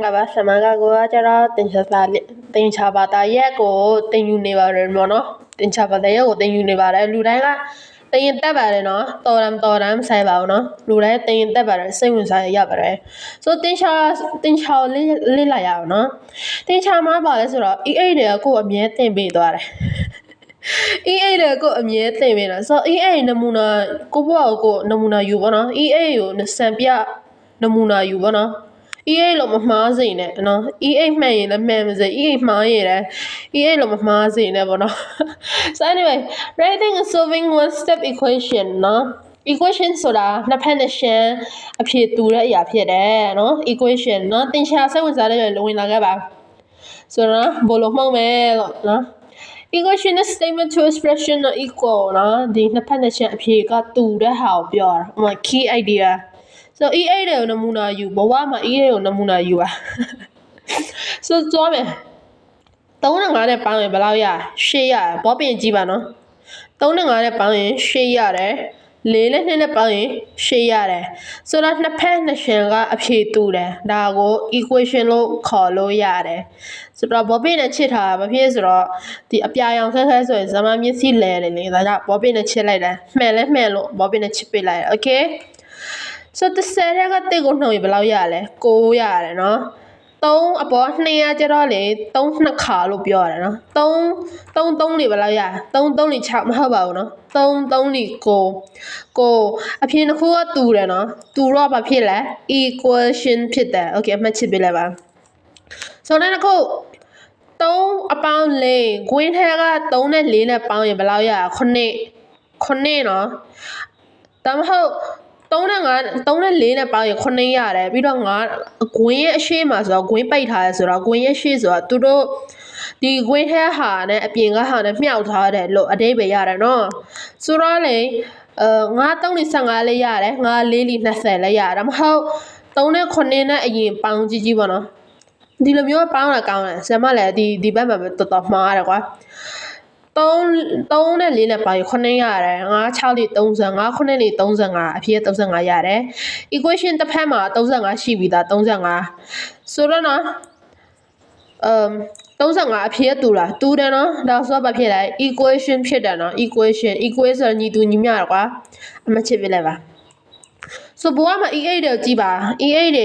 ငါပါဆမကကိုကကျတော့တင်ချစာတင်ချပါတာရက်ကိုတင်ယူနေပါတယ်ပေါ့နော်တင်ချပါတဲ့ရက်ကိုတင်ယူနေပါတယ်လူတိုင်းကတင်ရင်တက်ပါတယ်နော်တော်တမ်းမဆိုင်ပါဘူးနော်လူတိုင်းတင်ရင်တက်ပါတယ်စိတ်ဝင်စားရပါတယ်ဆိုတင်ချလေးလာရအောင်နော်တင်ချမှာပါလဲဆိုတော့ EA တွေကကိုအမြဲတင်ပေးသွားတယ် EA တွေကိုအမြဲတင်ပေးတာဆိုတော့ EA နမူနာကိုဘောကိုနမူနာယူပါနော် EA ကိုစံပြနမူနာယူပါနော် EA လို့မမှားစေနဲ့နော် EA မှန်ရင်လည်းမှန်ပါစေ EA မှားရင်လည်း EA လို့မမှားစေနဲ့ပေါ့နော် so anyway writing and solving one step equation နော် equation ဆိုတာနှစ်ဖက်နှစ်ရှမ်းအဖြေတူတဲ့အရာဖြစ်တယ်နော် equation နော်သင်ချာစိတ်ဝင်စားတဲ့လူဝင်လာခဲ့ပါဆိုတော့ဘယ်လိုမှောက်မယ်လို့နော် equation is statement to expression not equal နော်ဒီနှစ်ဖက်နှစ်ရှမ်းအဖြေကတူတဲ့ဟာကိုပြောတာ key idea so EA တွေကိုနမူနာယူဘဝမှာ EA ကိုနမူနာယူပါ so သွားမယ်3နဲ့5နဲ့ပေါင်းရင်ဘယ်လောက်ရ8ရဘောပြင်ကြည့်ပါနော်3နဲ့5နဲ့ပေါင်းရင်8ရတယ်4နဲ့2နဲ့ပေါင်းရင်8ရတယ်ဆိုတော့နှစ်ဖက်နှစ်ရှမ်းကအဖြေတူတယ်ဒါကို equation လို့ခေါ်လို့ရတယ်ဆိုတော့ဘောပြင်နဲ့ချစ်ထားတာဘာဖြစ်ဆိုတော့ဒီအပြာရောင်ခက်ခဲဆိုရင်ဇမမျက်စိလဲတယ်လေဒါကြောင့်ဘောပြင်နဲ့ချစ်လိုက်တယ်မှန်လဲမှန်လို့ဘောပြင်နဲ့ချစ်ပေးလိုက်တယ် okay so 30ရက်ကတိတ်ကိုနှုတ်ရင်ဘယ်လောက်ရလဲ9ရတယ်နော်3အပေါ်2ကျတော့လေ3နှစ်ခါလို့ပြောရတယ်နော်3လေးဘယ်လောက်ရ3လေး6မဟုတ်ပါဘူးနော်3လေး9အဖြစ်တစ်ခုကတူတယ်နော်တူတော့ဘာဖြစ်လဲ equation ဖြစ်တယ် okay အမှတ်ချစ်ပေးလိုက်ပါ so နောက်တစ်ခု3အပေါင်း4 green ထဲက3နဲ့4နဲ့ပေါင်းရင်ဘယ်လောက်ရ9နော်ဒါမှမဟုတ်3နဲ့4နဲ့ပေါင်းရင်9ရတယ်ပြီးတော့9 green ရဲ့အရှိမဆိုတော့ green ပိတ်ထားရဲဆိုတော့ green ရဲ့ရှေ့ဆိုတော့သူတို့ဒီ green ထဲဟာနဲ့အပြင်ကဟာနဲ့မြှောက်ထားတယ်လို့အဓိပ္ပာယ်ရတယ်နော်ဆိုတော့လေ9 3လေး15လေးရတယ်9 4လေး20လေးရတယ်ဒါမှမဟုတ်3နဲ့9နဲ့အရင်ပေါင်းကြည့်ပါနော်ဒီလိုမျိုးပေါင်းတာကောင်းတယ်ဆရာမလည်းဒီဘက်မှာတော်တော်မှားရတယ်ကွာ3နဲ့4နဲ့ပေါင်းရင်9ရတယ်5 6လေး35 9လေး35အဖြစ်35ရတယ် equation တစ်ဖက်မှာ35ရှိပြီသား35ဆိုတော့နော်35အဖြစ်တူလားတူတယ်နော်ဒါဆိုတော့ဘာဖြစ်လဲ equation ဖြစ်တယ်နော် equation ဆိုညီတူညီမျှတယ်ကွာအမှတ်ချစ်ပေးလိုက်ပါ so ဘဝမှာ E8 တွေကြည့်ပါ E8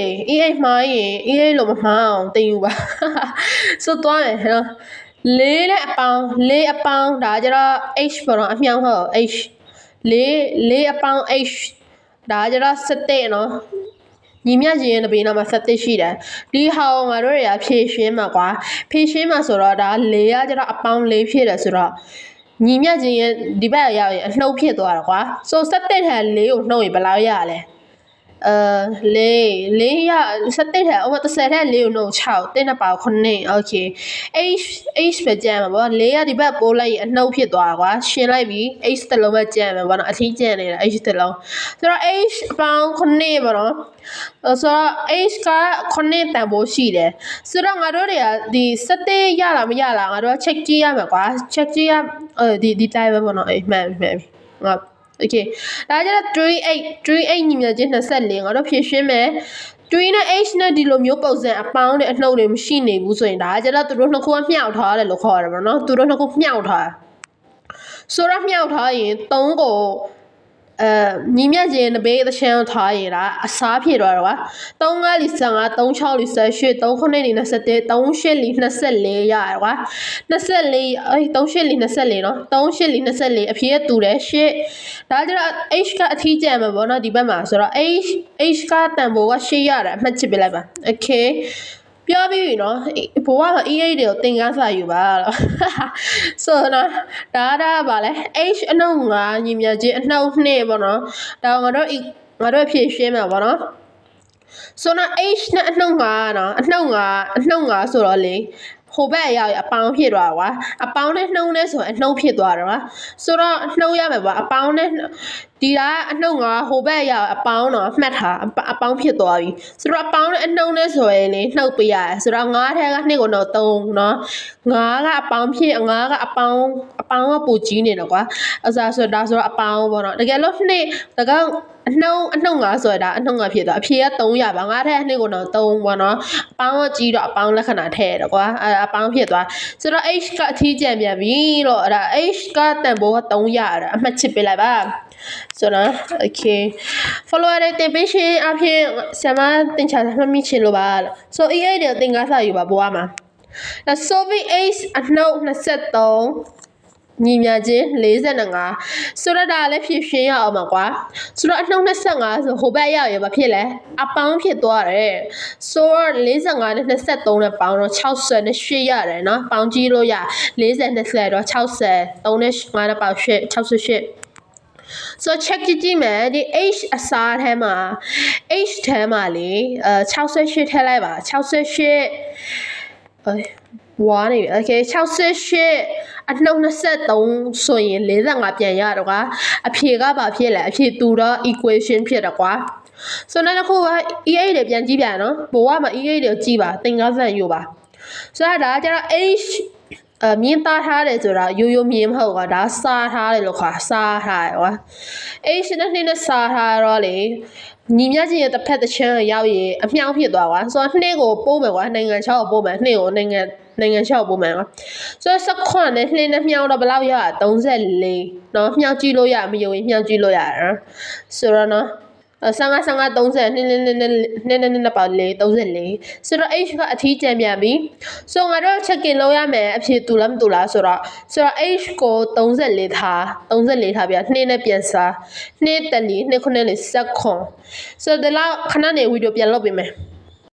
မှားရင် E8 လို့မမှားအောင်တင်ယူပါ so သွားမယ်နော်4နဲ့အပေါင်းဒါကြတော့ H ပေါ့နော်အမြောင်းဟုတ် H 4အပေါင်း H ဒါကြတော့7နော်ညီမျှခြင်းရဲ့ဘေးနားမှာ7ရှိတယ်ဒီဟာကိုငါတို့တွေကဖြည့်ရှင်းမှာကွာဖြည့်ရှင်းမှာဆိုတော့ဒါ4ကကြတော့အပေါင်း4ဖြစ်တယ်ဆိုတော့ညီမျှခြင်းရဲ့ဒီဘက်ရောက်ရင်အနှုတ်ဖြစ်သွားတာကွာ so 7ထဲ4ကိုနှုတ်ရင်ဘယ်လောက်ရလဲ4ရ7ထဲဥပမာ30ထဲ4ကိုနှုတ်6တင်းနဲ့ပါ9 okay h ပဲကြမ်းမှာပေါ့4ရဒီဘက်ပိုးလိုက်ရင်အနှုတ်ဖြစ်သွားတာကွာရှင်းလိုက်ပြီ h တစ်လုံးပဲကြမ်းမှာပေါ့နော်အထီးကြမ်းနေတာ h တစ်လုံးဆိုတော့ h ပေါင်း9ပေါ့နော်ဆိုတော့ h က9တန်ဖိုးရှိတယ်ဆိုတော့ငါတို့တွေကဒီ7ရလားမရလားငါတို့က check ကြည့်ရမှာကွာ check ကြည့်ရဒီတိုင်းပဲပေါ့နော်မှန်ပြီငါokay ဒါကြတော့38ညီမျှခြင်း24ငါတို့ဖြည့်ရှင်းမယ်3နဲ့ h နဲ့ဒီလိုမျိုးပုံစံအပေါင်းနဲ့အနှုတ်တွေမရှိနေဘူးဆိုရင်ဒါကြတော့သူတို့နှစ်ခုကမြှောက်ထားတယ်လို့ခေါ်ရတယ်ပေါ့နော်သူတို့နှစ်ခုမြှောက်ထားဆိုတော့မြှောက်ထားရင်3ကိုညီမျှခြင်းတပေးသချမ်းထားရင်လားအစားဖြစ်သွားတော့ကွာ3 5 15 3 6 18 3 9 21 3 8 24ရတယ်ကွာ24 3 8 24နော်3 8 24အဖြစ်တူတယ်ရှစ်ဒါကြတော့ h ကအထီးကျန်မှာပေါ့နော်ဒီဘက်မှာဆိုတော့ h ကတန်ဖိုးက8ရတယ်အမှတ်ချစ်ပေးလိုက်ပါ okay ပြောပြီးပြီနော်ဘဝမှာ E8 တွေကိုသင်ခန်းစာယူပါတော့ so နော်ဒါပါလဲ h အနှုတ်5ညီမျှခြင်းအနှုတ်2ပေါ့နော်ဒါငါတို့ဖြည့်ရှင်းမှာပေါ့နော် so နော် h နဲ့အနှုတ်5နော်အနှုတ်5ဆိုတော့လေဟိုဘက်ရောက်အပေါင်းဖြစ်သွားကွာအပေါင်းနဲ့နှုံးနဲ့ဆိုရင်အနှုတ်ဖြစ်သွားတယ်ကွာဆိုတော့နှုတ်ရမယ်ပေါ့အပေါင်းနဲ့ဒီကအနှုတ်5ဟိုဘက်ရောက်အပေါင်းတော့မှတ်ထားအပေါင်းဖြစ်သွားပြီဆိုတော့အပေါင်းနဲ့အနှုတ်နဲ့ဆိုရင်လေနှုတ်ပေးရတယ်ဆိုတော့5ထဲက2ကိုတော့3နော်5ကအပေါင်းဖြစ်5ကအပေါင်းကပိုကြီးနေတော့ကွာအဲ့ဒါဆိုတော့အပေါင်းပေါ့နော်တကယ်လို့2 အနှုတ်ငါဆိုတာအနှုတ်ငါဖြစ်သွားအဖြေက300ပါငါထဲအနှစ်ကိုတော့3ပေါ့နော်အပေါင်းကကြီးတော့အပေါင်းလက္ခဏာထည့်ရတော့ကွာအပေါင်းဖြစ်သွားဆိုတော့ h ကအထီးကျန်ပြန်ပြီလို့အဲ့ဒါ h ကတန်ဖိုးက300အဲ့ဒါအမှတ်ချစ်ပေးလိုက်ပါဆိုတော့ okay follow ရတဲ့ပေးရှင်အဖြစ်ဆရာမတင်ချာမှတ်မိချင်လို့ပါလို့ so e8 တွေသင်ခန်းစာယူပါဘွားမှာဒါ solving h အနှုတ်23ညီမြချင်း45ဆိုတော့ဒါလည်းဖြည့်ရှင်းရအောင်ပါကွာဆိုတော့အနှုတ်25ဆိုဟိုဘက်ရောက်ရပါဖြစ်လဲအပေါင်းဖြစ်သွားတယ်ဆိုတော့45နဲ့23နဲ့ပေါင်းတော့60နဲ့8ရတယ်နော်ပေါင်းကြည့်လို့ရ40 20တော့60 3နဲ့5နဲ့ပေါင်း8 68so check ကြည့်မယ်ဒီ h အစားထဲမှာ h ထဲမှာလေ68ထည့်လိုက်ပါ68ဝါနေပြီ okay 68အနှုတ်23ဆိုရင်45ပြန်ရတော့ကွာအဖြေကဘာဖြစ်လဲအဖြေတူတော့ equation ဖြစ်တော့ကွာဆိုတော့တစ်ခုက e8 တွေပြန်ကြည့်ပြန်နော်ဘိုးကမှာ e8 တွေကြည့်ပါသင်္ကန်းစံယူပါဆိုတော့ဒါကျတော့ h မြင်းသားထားတယ်ဆိုတာရိုးရိုးမြင်းမဟုတ်ကွာဒါစားထားတယ်လို့ခေါ်စားထားတယ်ကွာ h နဲ့စားထားတော့လေညီမချင်းရဲ့တစ်ဖက်တစ်ချမ်းရောက်ရင်အမြောက်ဖြစ်သွားကွာဆိုတော့နှစ်ကိုပို့မယ်ကွာနိုင်ငံ6ကိုပို့မယ်နှစ်ကိုနိုင်ငံ6ကိုပို့မယ်ကွာဆိုတော့16နဲ့နှစ်နဲ့မြောက်တော့ဘယ်လောက်ရ34เนาะမြောက်ကြည့်လို့ရမယုံရင်မြောက်ကြည့်လို့ရနော်ဆိုတော့နော်55 30နဲ့ပါလေ34ဆိုတော့ h ကအထီးကျန်ပြန်ပြီဆိုတော့ငါတို့ check in လုပ်ရမယ်အဖြေတူလားမတူလားဆိုတော့ h ကို34ထားပြ2နဲ့ပြန်စား2တက်လီ2ခုနဲ့လေ16ဆိုတော့ဒီလောက်ခဏနေဗီဒီယိုပြန်လုပ်ပေးမယ်